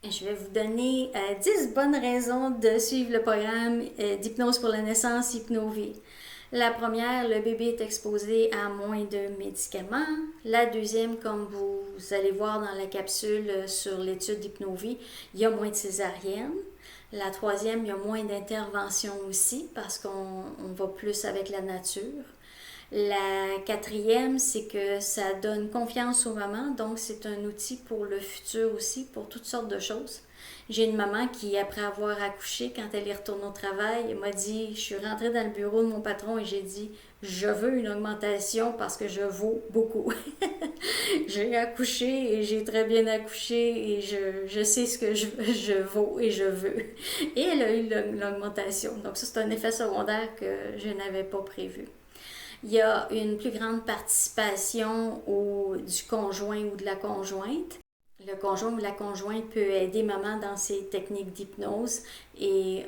Je vais vous donner 10 bonnes raisons de suivre le programme d'hypnose pour la naissance Hypnovie. La première, le bébé est exposé à moins de médicaments. La deuxième, comme vous allez voir dans la capsule sur l'étude d'Hypnovie, il y a moins de césariennes. La troisième, il y a moins d'interventions aussi parce qu'on va plus avec la nature. La quatrième, c'est que ça donne confiance aux mamans, donc c'est un outil pour le futur aussi, pour toutes sortes de choses. J'ai une maman qui, après avoir accouché, quand elle est retournée au travail, elle m'a dit, je suis rentrée dans le bureau de mon patron et j'ai dit, je veux une augmentation parce que je vaux beaucoup. J'ai accouché et j'ai très bien accouché et je sais ce que je vaux et je veux. Et elle a eu l'augmentation. Donc ça, c'est un effet secondaire que je n'avais pas prévu. Il y a une plus grande participation du conjoint ou de la conjointe. Le conjoint ou la conjointe peut aider maman dans ses techniques d'hypnose. Et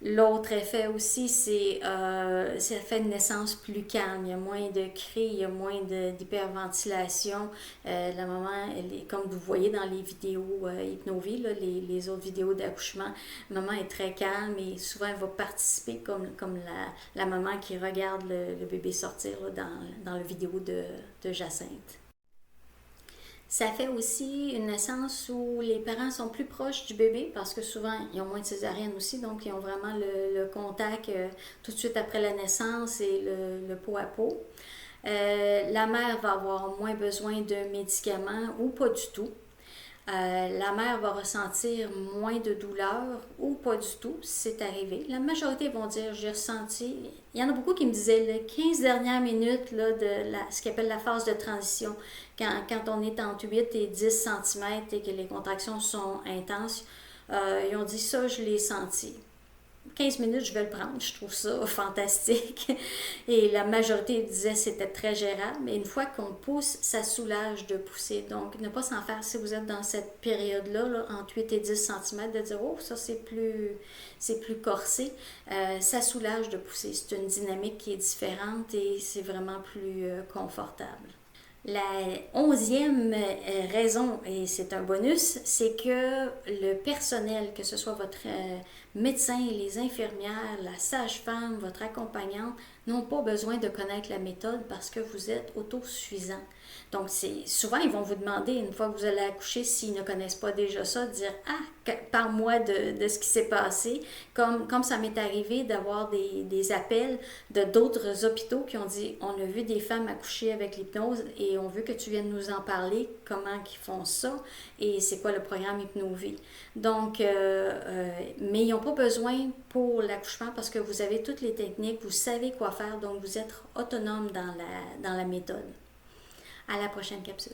l'autre effet aussi, ça fait une naissance plus calme. Il y a moins de cris, il y a moins d'hyperventilation. La maman, elle est, comme vous voyez dans les vidéos Hypnovie, là, les autres vidéos d'accouchement, maman est très calme et souvent elle va participer comme la maman qui regarde le bébé sortir là, dans la vidéo de Jacinthe. Ça fait aussi une naissance où les parents sont plus proches du bébé parce que souvent ils ont moins de césarienne aussi, donc ils ont vraiment le contact tout de suite après la naissance et le pot à pot. La mère va avoir moins besoin de médicaments ou pas du tout. La mère va ressentir moins de douleur ou pas du tout si c'est arrivé. La majorité vont dire j'ai ressenti. Il y en a beaucoup qui me disaient les 15 dernières minutes là, ce qu'on appelle la phase de transition, quand on est entre 8 et 10 cm et que les contractions sont intenses, ils ont dit ça, je l'ai senti. 15 minutes, je vais le prendre. Je trouve ça fantastique. Et la majorité disait que c'était très gérable. Mais une fois qu'on pousse, ça soulage de pousser. Donc, ne pas s'en faire si vous êtes dans cette période-là, là, entre 8 et 10 cm, de dire, oh, ça c'est plus corsé. Ça soulage de pousser. C'est une dynamique qui est différente et c'est vraiment plus confortable. La 11e raison, et c'est un bonus, c'est que le personnel, que ce soit votre médecin, les infirmières, la sage-femme, votre accompagnante, n'ont pas besoin de connaître la méthode parce que vous êtes autosuffisant. Donc, souvent, ils vont vous demander, une fois que vous allez accoucher, s'ils ne connaissent pas déjà ça, de dire ah, parle-moi de ce qui s'est passé. Comme ça m'est arrivé d'avoir des appels de d'autres hôpitaux qui ont dit on a vu des femmes accoucher avec l'hypnose et on veut que tu viennes nous en parler, comment ils font ça et c'est quoi le programme Hypnovie. Donc, mais ils n'ont pas besoin pour l'accouchement parce que vous avez toutes les techniques, vous savez quoi faire, donc vous êtes autonome dans la méthode. À la prochaine capsule.